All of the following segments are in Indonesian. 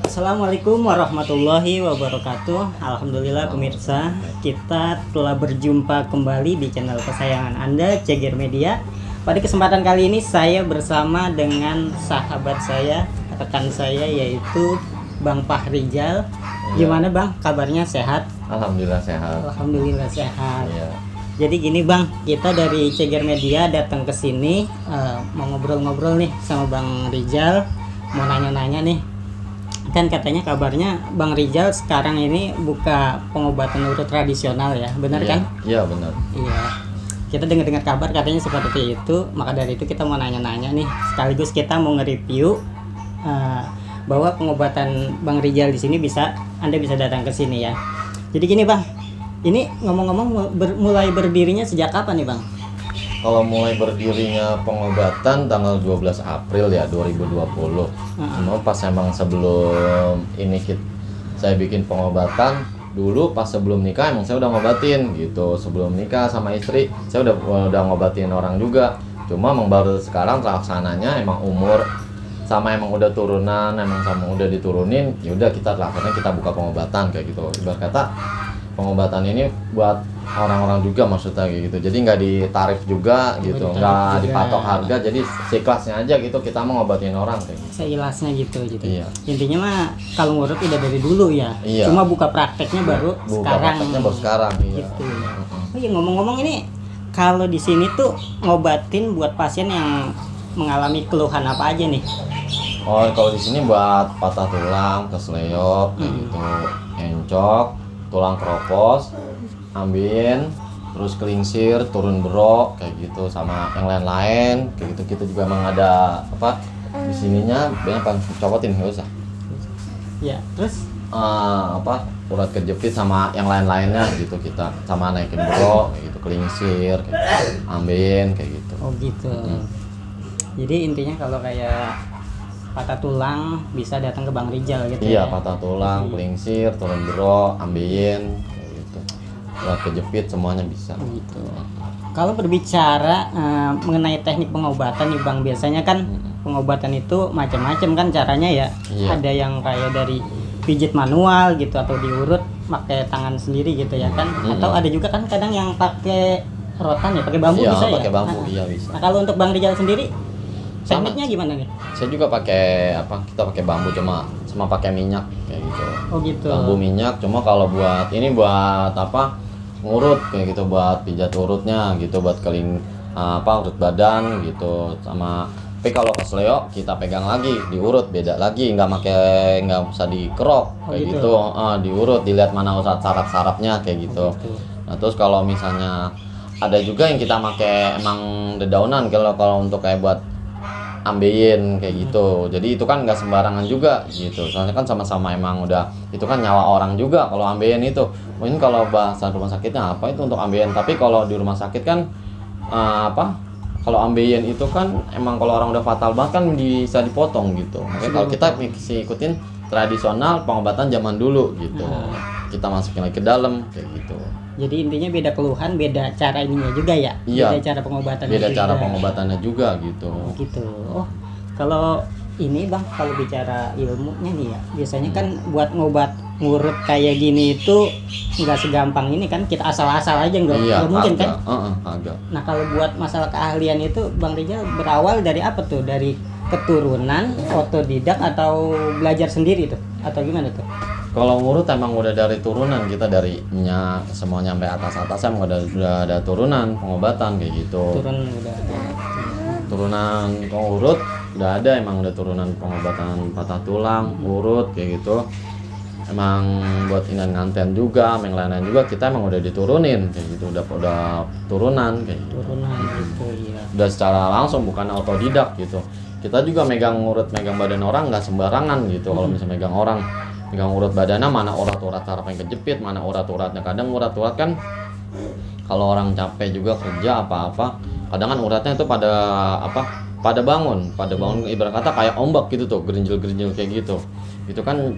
Assalamualaikum warahmatullahi wabarakatuh. Alhamdulillah pemirsa, kita telah berjumpa kembali di channel kesayangan Anda, Ceger Media. Pada kesempatan kali ini saya bersama dengan sahabat saya, rekan saya, yaitu Bang Fahrizal. Gimana Bang, kabarnya sehat? Alhamdulillah sehat. Alhamdulillah sehat. Iya. Jadi gini Bang, kita dari Ceger Media datang ke sini mau ngobrol-ngobrol nih sama Bang Rizal, mau nanya-nanya nih. Kan katanya kabarnya Bang Rizal sekarang ini buka pengobatan urut tradisional ya, benar Iya. kan? Iya benar. Iya. Kita dengar-dengar kabar katanya seperti itu, maka dari itu kita mau nanya-nanya nih, sekaligus kita mau nge-review bahwa pengobatan Bang Rizal di sini Anda bisa datang ke sini ya. Jadi gini Bang, ini ngomong-ngomong mulai berdirinya sejak kapan nih Bang? Kalau mulai berdirinya pengobatan tanggal 12 April ya 2020. Cuma pas emang sebelum ini saya bikin pengobatan dulu, pas sebelum nikah emang saya udah ngobatin gitu. Sebelum nikah sama istri saya udah ngobatin orang juga. Cuma emang baru sekarang terlaksananya emang umur sama emang udah turunan, emang sama udah diturunin, ya udah kita laksanain, kita buka pengobatan kayak gitu. Ibarat kata pengobatan ini buat orang-orang juga maksudnya kayak gitu, jadi nggak ditarif juga gitu, nggak dipatok harga, jadi seikhlasnya aja gitu kita mau ngobatin orang kayak gitu. Seikhlasnya gitu. Iya. Intinya mah kalau ngurut udah dari dulu ya. Iya. Cuma buka prakteknya baru sekarang. Iya. Gitu. Oh iya, ngomong-ngomong ini kalau di sini tuh ngobatin buat pasien yang mengalami keluhan apa aja nih? Oh, kalau di sini buat patah tulang, kesleyok, kayak gitu, encok, tulang keropos, ambien, terus kelingsir, turun berok, kayak gitu, sama yang lain-lain, kayak gitu. Kita juga emang ada apa di sininya banyak kan, copotin nggak usah. Ya, terus urat kejepit sama yang lain-lainnya gitu, kita sama naikin berok, kayak gitu, kelingsir, kayak gitu, ambien, kayak gitu. oh gitu. Jadi intinya kalau kayak patah tulang bisa datang ke Bang Rizal gitu Iya, ya. patah tulang, kelingsir, turun berok, ambien, kayak gitu. Urat kejepit semuanya bisa. Gitu. Kalau berbicara mengenai teknik pengobatan nih Bang, biasanya kan pengobatan itu macam-macam kan caranya ya. Iya. Ada yang kayak dari pijit manual gitu atau diurut pakai tangan sendiri gitu ya kan. Atau ada juga kan kadang yang pakai rotan ya, pakai bambu Iya, bisa ya. pakai bambu, iya bisa. Nah, kalau untuk Bang Rizal sendiri Sama. tekniknya gimana nih? Saya juga pakai kita pakai bambu cuma pakai minyak kayak gitu. Oh gitu. Bambu minyak, cuma kalau buat ini buat apa? Ngurut kayak gitu, buat pijat urutnya gitu, buat urut badan gitu, sama tapi kalau kesleo kita pegang lagi, diurut beda lagi, nggak usah dikerok kayak gitu. Diurut, dilihat mana saraf-sarafnya kayak gitu. Nah, terus kalau misalnya ada juga yang kita pakai emang dedaunan kalau untuk kayak buat ambeien kayak gitu, jadi itu kan nggak sembarangan juga gitu, soalnya kan sama-sama emang udah itu kan nyawa orang juga kalau ambeien itu. Mungkin kalau bahasa rumah sakitnya apa itu untuk ambeien, tapi kalau di rumah sakit kan kalau ambeien itu kan emang kalau orang udah fatal banget kan bisa dipotong gitu. Makanya kalau kita mesti ikutin tradisional pengobatan zaman dulu gitu, kita masukin lagi ke dalam kayak gitu. Jadi intinya beda keluhan, beda cara ininya juga ya. Iya. Beda cara pengobatannya. Beda juga. cara pengobatannya juga gitu. Gitu. Oh, kalau ini Bang, kalau bicara ilmunya nih ya, biasanya kan buat ngurut kayak gini itu nggak segampang ini kan, kita asal-asal aja nggak mungkin kan? Agak. Nah kalau buat masalah keahlian itu Bang Rizal berawal dari apa tuh? Dari keturunan, otodidak atau belajar sendiri tuh? Atau gimana tuh? Kalau ngurut emang udah dari turunan, kita dari semuanya sampai atas emang udah ada turunan pengobatan kayak gitu. Turunan pengurut udah ada, emang udah turunan pengobatan patah tulang, urut kayak gitu. Emang buat inan nganten juga, yang lain-lain juga kita emang udah diturunin kayak gitu, udah turunan kayak gitu. Turunan gitu ya. Udah secara langsung, bukan otodidak gitu. Kita juga megang badan orang nggak sembarangan gitu. Kalau misalnya megang urut badannya, mana urat-urat saraf yang kejepit, mana urat-uratnya. Kadang urat-urat kan kalau orang capek juga kerja apa-apa, kadang kan uratnya itu pada bangun ibarat kata kayak ombak gitu tuh, gerinjil-gerinjil kayak gitu. Itu kan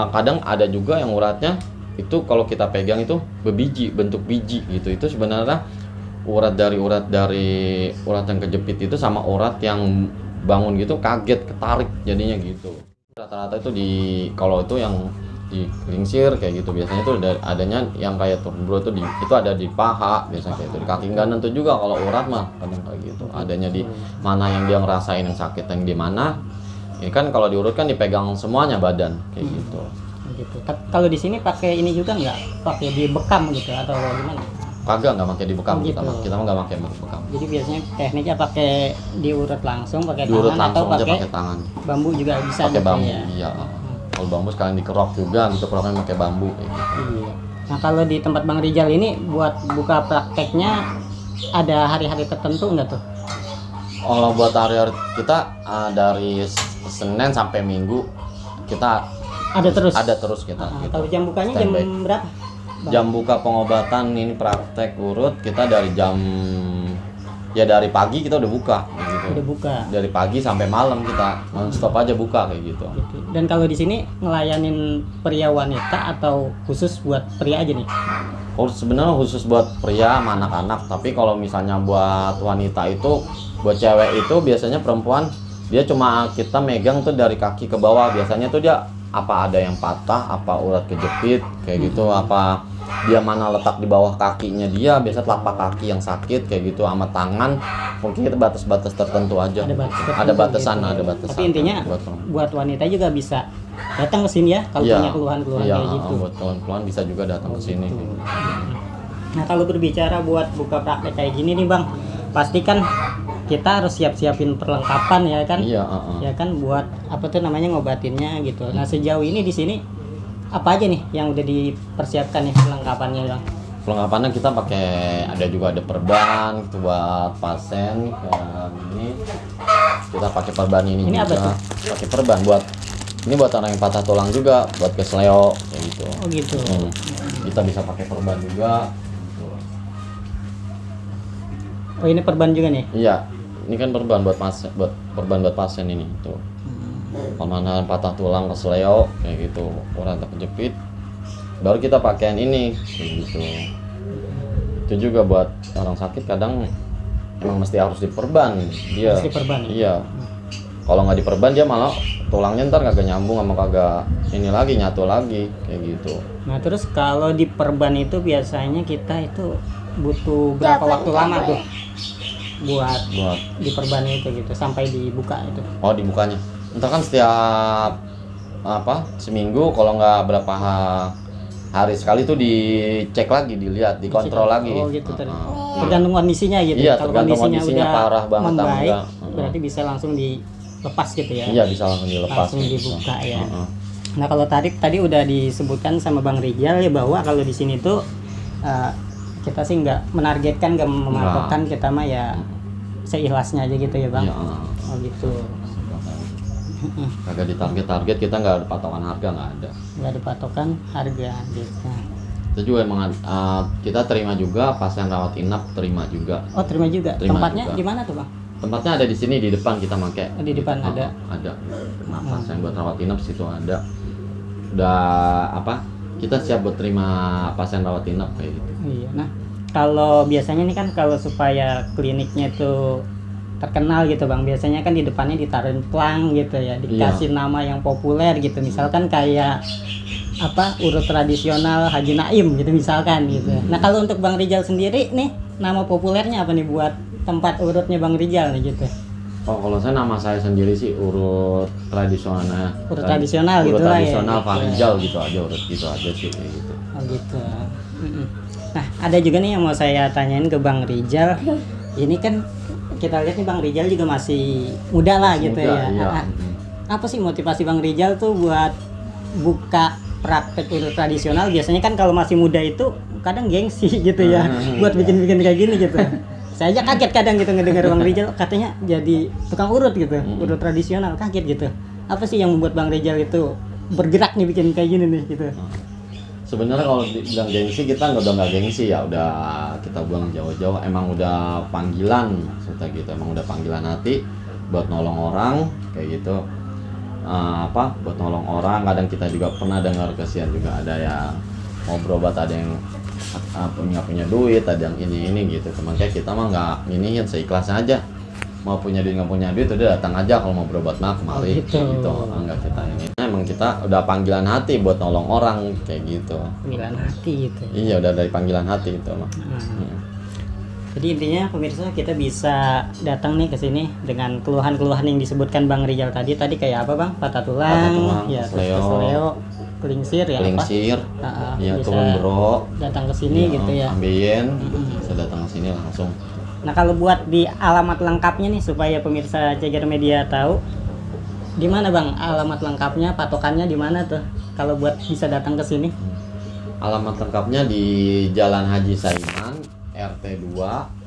kadang ada juga yang uratnya itu kalau kita pegang itu bentuk biji gitu. Itu sebenarnya urat yang kejepit itu sama urat yang bangun gitu kaget, ketarik jadinya gitu. Rata-rata itu kalau itu yang di Klingsir kayak gitu biasanya itu adanya yang kayak turbro itu itu ada di paha biasanya kayak itu, di kaki nggak nentu juga kalau urat mah kadang kayak gitu, adanya di mana yang dia ngerasain yang sakit yang di mana. Ini kan kalau diurut kan dipegang semuanya badan kayak gitu. Gitu. Kalau di sini pakai ini juga nggak, pakai dibekam gitu atau gimana? Kagak, nggak pakai dibekam. Oh, gitu. Kita mah nggak pakai bekam. Jadi biasanya tekniknya pakai diurut langsung pakai Diurut tangan atau langsung aja pakai pakai tangan. bambu juga bisa Pakai gitu bambu, ya. iya. Kalau bambu sekalian dikerok juga, gitu keroknya pakai bambu kayak gitu. Iya. Nah kalau di tempat Bang Rijal ini buat buka prakteknya ada hari-hari tertentu nggak tuh? Kalau buat hari-hari kita dari Senin sampai Minggu kita Ada terus kita. Nah, Gitu. kalau jam bukanya Standby. jam berapa? Bang? Jam buka pengobatan ini praktek urut kita dari dari pagi kita udah buka gitu. Udah buka. Dari pagi sampai malam kita non-stop aja buka kayak gitu. Gitu. Dan kalau di sini ngelayanin pria wanita atau khusus buat pria aja nih? Oh, sebenarnya khusus buat pria sama anak-anak, tapi kalau misalnya buat wanita itu, buat cewek itu biasanya perempuan dia cuma kita megang tuh dari kaki ke bawah, biasanya tuh dia apa ada yang patah, apa urat kejepit kayak gitu, apa dia mana letak di bawah kakinya dia, biasa telapak kaki yang sakit kayak gitu, sama tangan mungkin kita batas-batas tertentu aja. Ada batasan, gitu. ada batasan. Tapi intinya buat wanita juga bisa datang ke sini ya kalau punya keluhan-keluhan kayak gitu. Buat keluhan-keluhan bisa juga datang ke sini. Gitu. Nah kalau berbicara buat buka praktek kayak gini nih Bang, pasti kan kita harus siap-siapin perlengkapan ya kan? Iya. Ya kan buat apa tuh namanya ngobatinnya gitu. Nah sejauh ini di sini apa aja nih yang udah dipersiapkan nih perlengkapannya Bang? Perlengkapannya kita pakai ada perban gitu buat pasien kayak ini. Kita pakai perban ini Ini apa juga. tuh? Pakai perban buat orang yang patah tulang juga, buat kesleo kayak gitu. Oh gitu. Kita bisa pakai perban juga. Oh ini perban juga nih? Iya, ini kan perban buat pasien ini tuh. Pemanahan patah tulang kesleo kayak gitu, urat kejepit. Baru kita pakaian ini kayak gitu. Itu juga buat orang sakit kadang emang mesti harus diperban dia. Harus diperban. Iya. Kalau nggak diperban dia malah tulangnya ntar kagak nyambung sama kagak ini lagi nyatu lagi kayak gitu. Nah terus kalau diperban itu biasanya kita itu butuh berapa waktu lama tuh buat diperban itu gitu sampai dibuka itu? Oh dibukanya. Entar kan setiap seminggu kalau nggak berapa hari sekali tuh dicek lagi, dilihat, dikontrol lagi. Oh gitu tergantung kondisinya gitu. Iya, kalau tergantung kondisinya udah parah banget membaik, enggak. berarti bisa langsung dilepas gitu ya. Iya, bisa langsung dilepas. Langsung dibuka ya. Nah, kalau tadi udah disebutkan sama Bang Rijal ya bahwa kalau di sini tuh kita sih nggak menargetkan, nggak mematokkan, kita mah ya seikhlasnya aja gitu ya Bang. Iya. Oh gitu. Kagak ditarget kita nggak ada patokan harga, nggak ada. Nggak ada patokan harga gitu. Itu juga emang kita terima juga pasien rawat inap, terima juga. Oh terima juga. Tempatnya juga. di mana tuh Bang? Tempatnya ada di sini di depan kita pakai. Di depan ada. Ada. Nah, pasien buat rawat inap situ ada. Udah kita siap buat terima pasien rawat inap kayak gitu. Iya. Nah kalau biasanya nih kan kalau supaya kliniknya itu terkenal gitu Bang, biasanya kan di depannya ditaruh plang gitu ya, dikasih nama yang populer gitu, misalkan kayak urut tradisional Haji Naim gitu misalkan gitu. Nah kalau untuk Bang Rijal sendiri nih nama populernya apa nih buat tempat urutnya Bang Rijal nih gitu? Oh kalau nama saya sendiri sih urut tradisional. Urut tradisional gitu lah ya. Tradisional Pak Rijal gitu aja, urut gitu aja sih kayak gitu. Oh gitu. Nah ada juga nih yang mau saya tanyain ke Bang Rijal. Ini kan kita lihat nih Bang Rijal juga masih muda lah gitu ya. Iya. Apa sih motivasi Bang Rijal tuh buat buka praktek urut tradisional? Biasanya kan kalau masih muda itu kadang gengsi gitu ya, buat bikin-bikin kayak gini gitu. Saya aja kaget kadang gitu ngedengar Bang Rijal katanya jadi tukang urut gitu, urut tradisional, kaget gitu. Apa sih yang membuat Bang Rijal itu bergerak nih bikin kayak gini nih gitu? Sebenarnya kalau dibilang gengsi kita udah nggak gengsi ya, udah kita buang jauh-jauh, emang udah panggilan maksudnya gitu, emang udah panggilan hati buat nolong orang kayak gitu. Buat nolong orang, kadang kita juga pernah dengar kasihan juga ada yang mau berobat, ada yang punya duit, ada yang ini gitu, makanya kita mah nggak iniin, seikhlasnya aja mau punya duit nggak punya duit udah datang aja kalau mau berobat mah kemari gitu. Enggak kita ini. Nah, emang kita udah panggilan hati buat nolong orang kayak gitu. Panggilan hati gitu. Iya udah dari panggilan hati itu mah. Jadi intinya pemirsa kita bisa datang nih ke sini dengan keluhan-keluhan yang disebutkan Bang Rijal tadi kayak apa Bang? Patah tulang, ya, kesleo, kelingsir ya kelingsir, ya bisa turun bro, datang ke sini gitu ya. ambeien, bisa datang ke sini langsung. Nah kalau buat di alamat lengkapnya nih supaya pemirsa Ceger Media tahu di mana Bang alamat lengkapnya, patokannya di mana tuh kalau buat bisa datang ke sini? Alamat lengkapnya di Jalan Haji Saiman, RT 2,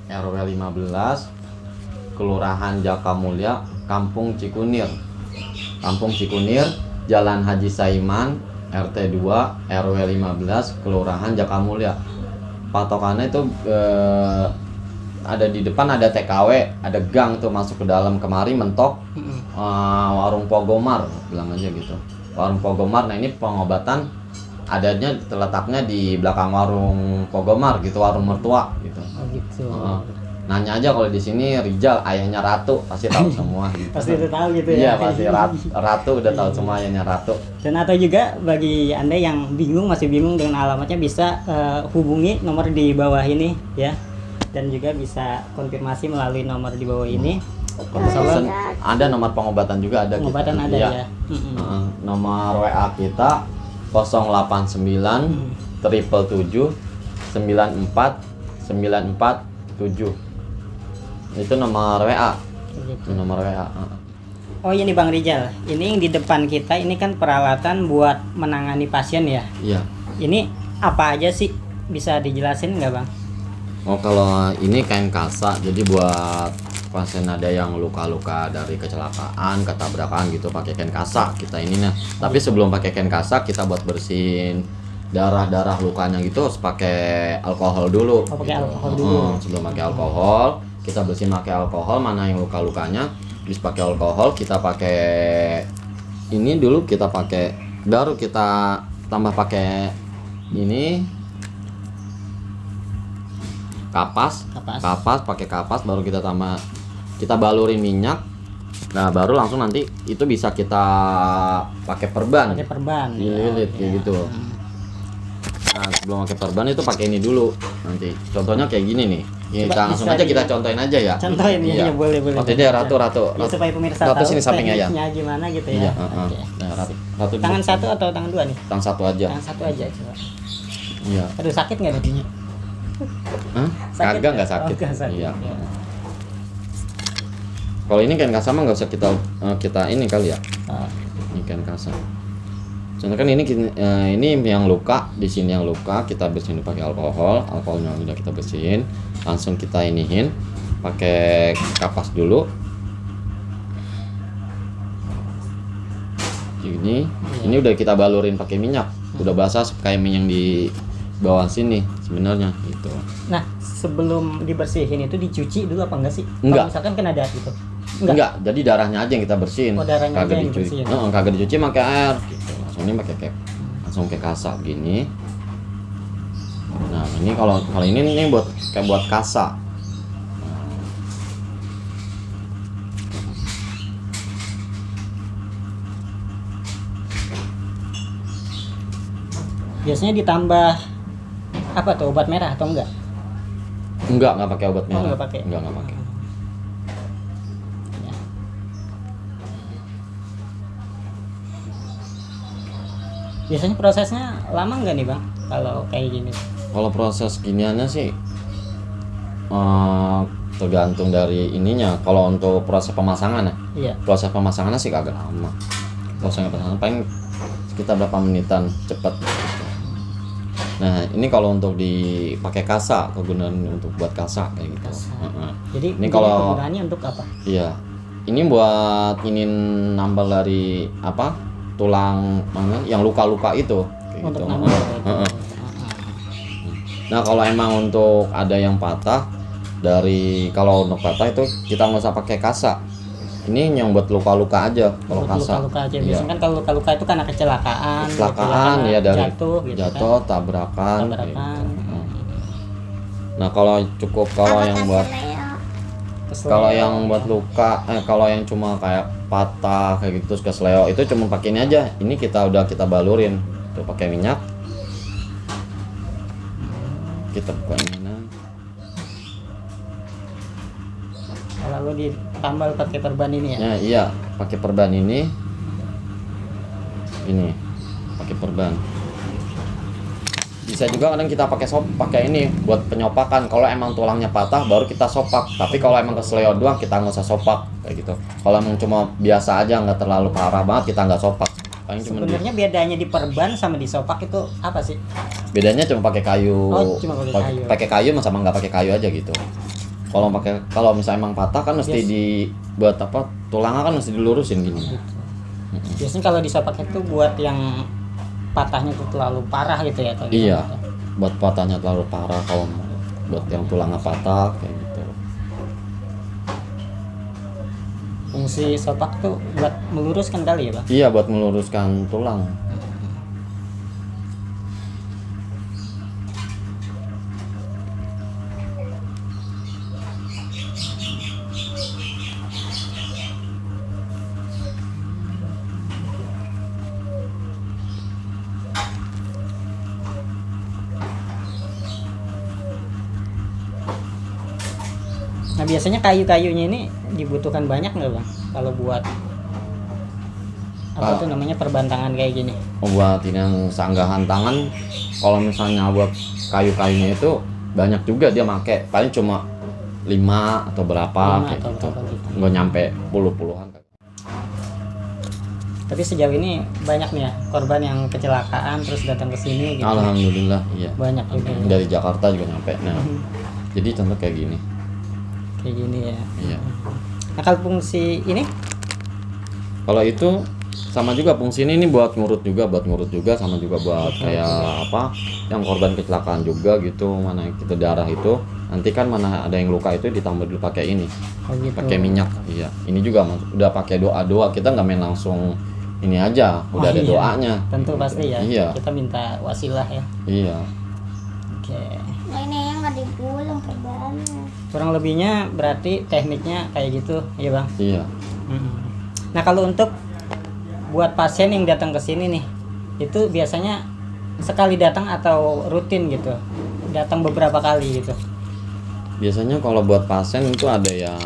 RW 15, Kelurahan Jakamulya, Kampung Cikunir. Kampung Cikunir, Jalan Haji Saiman, RT 2, RW 15, Kelurahan Jakamulya. Patokannya itu ada di depan ada TKW, ada gang tuh masuk ke dalam kemari mentok warung Pogomar, bilang aja gitu. Warung Pogomar. Nah ini pengobatan adanya terletaknya di belakang warung Pogomar gitu, warung mertua gitu. Oh gitu. Nanya aja kalau di sini Rijal ayahnya Ratu pasti tahu semua gitu. Pasti udah tahu gitu ya. Iya pasti Ratu udah tahu semua ayahnya Ratu. Dan atau juga bagi Anda yang masih bingung dengan alamatnya bisa hubungi nomor di bawah ini ya. Dan juga bisa konfirmasi melalui nomor di bawah ini. Pesan ada nomor pengobatan juga ada. Pengobatan gitu. ada ya. Nomor WA kita 089 777 94947. Itu nomor WA. Gitu. Nomor WA. Oh ini Bang Rijal, ini yang di depan kita ini kan peralatan buat menangani pasien ya. Iya. Ini apa aja sih? Bisa dijelasin nggak Bang? Oh kalau ini kain kasa, jadi buat pasien ada yang luka-luka dari kecelakaan, ketabrakan gitu pakai kain kasa kita ini nah. Tapi sebelum pakai kain kasa kita buat bersihin darah-darah lukanya gitu harus pakai alkohol dulu. Oh, pakai gitu. alkohol dulu. Sebelum pakai alkohol, kita bersihin pakai alkohol, mana yang luka-lukanya habis pakai alkohol kita pakai ini dulu, kita pakai baru kita tambah pakai ini kapas pakai kapas, baru kita tambah, kita balurin minyak. Nah baru langsung nanti itu bisa kita pakai perban dililit kayak gitu. Nah sebelum pakai perban itu pakai ini dulu nanti, contohnya kayak gini nih. Kita langsung aja kita contohin aja ya. Contohin ya, boleh. Waktu dia Ratu. Ya, supaya pemirsa tahu sini sampingnya ya. Gimana gitu ya. Okay. Nah, Ratu tangan satu atau tangan dua nih? Tangan satu aja. Tangan satu aja coba. Iya. Aduh sakit nggak nih? Kagak nggak sakit. Iya. Kalau ini kain kasa mah nggak usah kita ini kali ya. Ini kain kasa. Soalnya kan ini yang luka, di sini yang luka kita bersihin pakai alkoholnya udah kita bersihin, langsung kita iniin pakai kapas dulu. Ini udah kita balurin pakai minyak, udah basah kayak minyak di bawah sini sebenarnya gitu. Nah sebelum dibersihin itu dicuci dulu apa enggak sih? Enggak. Kalau misalkan kena darah gitu. Enggak, jadi darahnya aja yang kita bersihin. Oh, darahnya kagak aja yang dicuci. dibersihin. Kagak dicuci pakai air gitu. Langsung ini pakai langsung kayak kasa gini. Nah, ini kalau ini buat kayak buat kasa. Biasanya ditambah apa tuh, obat merah atau enggak? Enggak pakai obat merah. Enggak pakai. Enggak pakai. Ya. Biasanya prosesnya lama nggak nih Bang kalau kayak gini? Kalau proses giniannya sih tergantung dari ininya. Kalau untuk proses pemasangan ya, Iya. proses pemasangannya sih kagak lama. Proses pemasangan paling sekitar berapa menitan, cepet gitu. Nah ini kalau untuk dipakai kasa, kegunaan untuk buat kasa kayak gitu. Jadi ini kalau kegunaannya untuk apa? Iya, ini buat ini nambal dari apa tulang mana yang luka-luka itu kayak Untuk gitu. nambal itu. Nah kalau emang untuk ada yang patah, kalau untuk patah itu kita nggak usah pakai kasa. Ini yang buat luka-luka aja kalau kasa. Luka-luka aja. Iya. Biasanya kan kalau luka-luka itu karena kecelakaan Ya dari jatuh, gitu jatuh, kan? tabrakan. Tabrakan. Nah kalau yang buat kesleo. Kalau yang buat luka, kalau yang cuma kayak patah kayak gitu terus kesleo itu cuma pakai ini aja. Ini kita balurin tuh pakai minyak. Kita buka ini. Lalu ditambal pakai perban ini ya? Ya, iya, pakai perban ini. Ini pakai perban. Bisa juga kadang kita pakai ini buat penyopakan. Kalau emang tulangnya patah baru kita sopak. Tapi kalau emang kesleo doang kita nggak usah sopak kayak gitu. Kalau emang cuma biasa aja nggak terlalu parah banget kita nggak sopak. Sebenarnya bedanya di perban sama di sopak itu apa sih? Bedanya cuma pakai kayu. Oh, cuma pakai kayu. Pakai kayu sama nggak pakai kayu aja gitu. Kalau misalnya emang patah kan mesti dibuat apa? Tulangnya kan mesti dilurusin gini. Biasanya kalau di sopak itu buat yang patahnya tuh terlalu parah gitu ya? Iya, buat patahnya terlalu parah. Kalau buat yang tulangnya patah kayak gitu. Fungsi sopak tuh buat meluruskan kali ya, Bang? Iya, buat meluruskan tulang. Nah, biasanya kayu-kayunya ini dibutuhkan banyak nggak, Bang? Kalau buat apa tuh namanya perbantangan kayak gini? Buat ini yang sanggahan tangan, kalau misalnya buat kayu-kayunya itu banyak juga dia make. Paling cuma 5 atau berapa kayak gitu. Nggak nyampe puluhan. Tapi sejauh ini banyak nih ya korban yang kecelakaan terus datang ke sini gitu. Alhamdulillah, iya. Banyak juga. Dari Jakarta juga nyampe. Nah, jadi contoh kayak gini. Kayak gini ya. Iya. Nah, kalau fungsi ini? Kalau itu sama juga fungsi ini buat ngurut juga sama juga buat kayak apa yang korban kecelakaan juga gitu, mana kita darah itu nanti kan mana ada yang luka itu ditambah dulu pakai ini. Oh, gitu. Pakai minyak. Iya. Ini juga udah pakai doa kita nggak main langsung ini aja, udah ada doanya. Tentu pasti ya. Iya. Kita minta wasilah ya. Iya. Oke. Nah, ini yang nggak dipulang perbannya. Kurang lebihnya berarti tekniknya kayak gitu, ya Bang? Iya. Nah, kalau untuk buat pasien yang datang ke sini nih, itu biasanya sekali datang atau rutin gitu? Datang beberapa kali gitu? Biasanya kalau buat pasien itu ada yang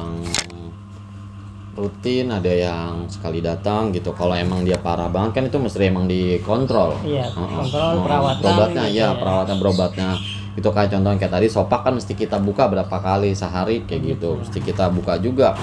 rutin, ada yang sekali datang gitu. Kalau emang dia parah banget kan itu mesti emang dikontrol. Iya, kontrol perawatan. Berobatnya, gitu ya, perawatan berobatnya. Itu kayak contohnya kayak tadi sopak kan mesti kita buka berapa kali sehari kayak gitu. Mesti kita buka juga.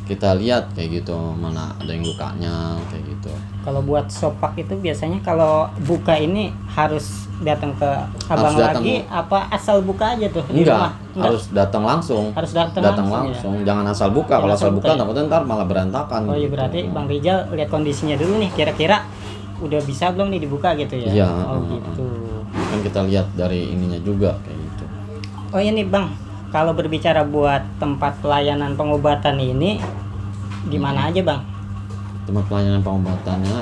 Kita lihat kayak gitu mana ada yang lukanya kayak gitu. Kalau buat sopak itu biasanya kalau buka ini harus datang ke abang lagi apa asal buka aja tuh di rumah? Enggak, harus datang langsung. Harus datang langsung. Ya? Jangan asal buka. Kalau asal buka takutnya ntar malah berantakan. Oh iya, berarti Bang Rijal lihat kondisinya dulu nih, kira-kira udah bisa belum nih dibuka gitu ya? Iya. Oh gitu. Kan kita lihat dari ininya juga kayak gitu. Oh ini Bang, kalau berbicara buat tempat pelayanan pengobatan ini di mana aja Bang? Tempat pelayanan pengobatannya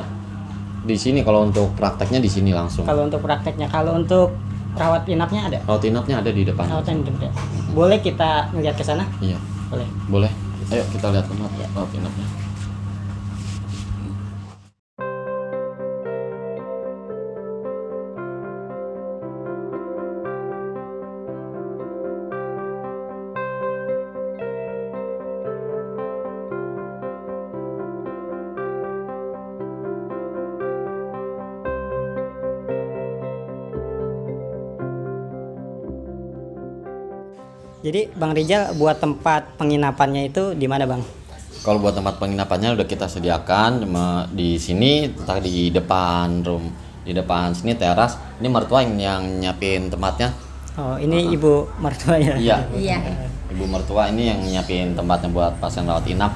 di sini. Kalau untuk prakteknya di sini langsung. Kalau untuk prakteknya, kalau untuk rawat inapnya ada? Rawat inapnya ada di depan. Rawat inapnya. Boleh kita ngeliat ke sana? Iya. Boleh. Boleh. Ayo kita lihat tempat rawat inapnya. Jadi Bang Rijal buat tempat penginapannya itu di mana Bang? Kalau buat tempat penginapannya udah kita sediakan, cuma di sini di depan di depan sini teras. Ini mertua yang nyiapin tempatnya. Oh ini ibu mertua ya? Iya. Iya. Ibu mertua ini yang nyiapin tempatnya buat pasien rawat inap.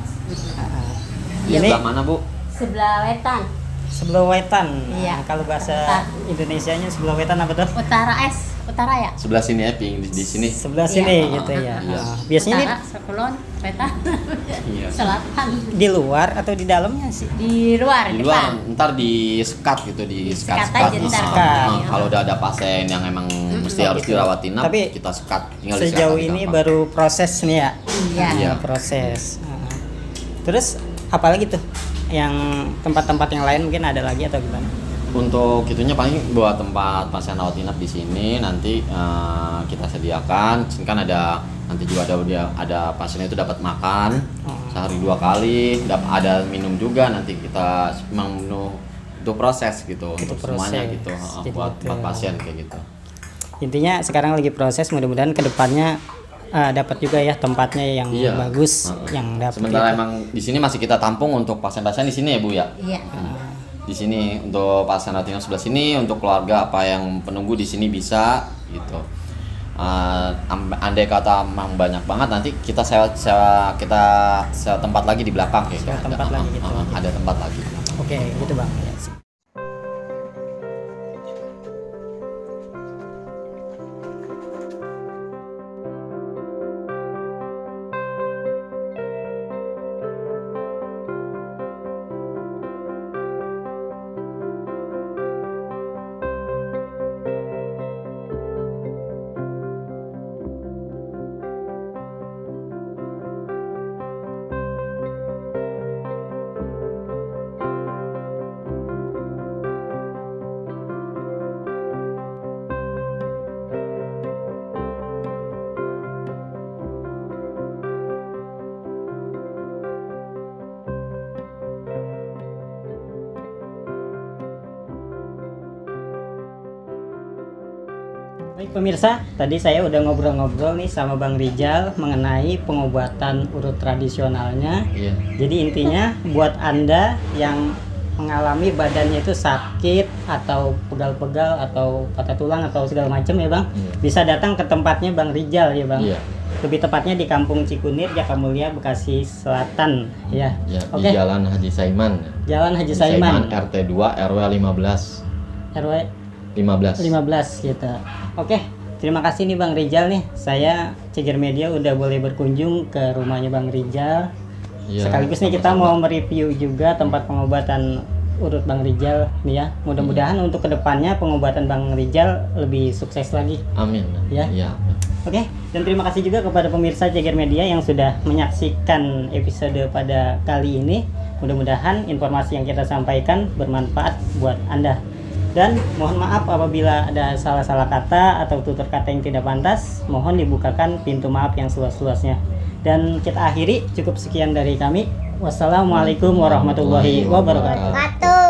Di Ini sebelah mana Bu? Sebelah wetan. sebelah wetan. Iya. Kalau bahasa Indonesianya sebelah wetan apa tuh? Utara ya. Sebelah sini ya, di sini. Sebelah sini Iya. gitu ya. Iya. Biasanya Utara, Sekulon, wetan. Iya. Selatan. di luar atau di dalamnya sih? Di luar, Di depan. luar, ntar di sekat gitu, di Sekat sekat. aja ntar. Kalau udah ada pasien yang emang mesti harus dirawat inap, Tapi kita sekat. Tinggal Sejauh disekat di ini kamar. baru proses nih ya. Iya. Proses. Terus apalagi tuh yang tempat-tempat yang lain mungkin ada lagi atau gimana? Untuk itunya paling buat tempat pasien rawat inap di sini nanti kita sediakan. Kan ada nanti juga ada pasien itu dapat makan sehari 2 kali, ada minum juga nanti kita memang menu untuk proses gitu untuk semuanya gitu buat pasien kayak gitu. Intinya sekarang lagi proses, mudah-mudahan kedepannya dapat juga ya tempatnya yang bagus yang dapat. Sementara emang di sini masih kita tampung untuk pasien-pasien di sini ya Bu ya. Iya. Di sini untuk pasien rawat inap sebelah sini, untuk keluarga apa yang penunggu di sini bisa gitu. Andai kata memang banyak banget nanti kita sewa tempat lagi di belakang kayak Sewa tempat lagi gitu. Ada tempat lagi. Oke, gitu Bang. Ya, sip. Baik pemirsa, tadi saya udah ngobrol-ngobrol nih sama Bang Rijal mengenai pengobatan urut tradisionalnya. Iya. Jadi intinya buat Anda yang mengalami badannya itu sakit atau pegal-pegal atau patah tulang atau segala macam ya Bang, bisa datang ke tempatnya Bang Rijal ya Bang. Iya. Lebih tepatnya di Kampung Cikunir, Jakamulia, Bekasi Selatan ya. Ya, Oke. di Jalan Haji Saiman. Jalan Haji Saiman. RT 2 RW 15. RW 15 gitu. Oke, terima kasih nih Bang Rijal nih. Saya Ceger Media udah boleh berkunjung ke rumahnya Bang Rijal. Ya, Sekaligus nih kita mau mereview juga tempat pengobatan urut Bang Rijal nih ya. Mudah-mudahan untuk kedepannya pengobatan Bang Rijal lebih sukses lagi. Amin. Ya. Ya. Oke, dan terima kasih juga kepada pemirsa Ceger Media yang sudah menyaksikan episode pada kali ini. Mudah-mudahan informasi yang kita sampaikan bermanfaat buat Anda. Dan mohon maaf apabila ada salah-salah kata atau tutur kata yang tidak pantas, mohon dibukakan pintu maaf yang seluas-luasnya. Dan kita akhiri, cukup sekian dari kami. Wassalamualaikum warahmatullahi wabarakatuh.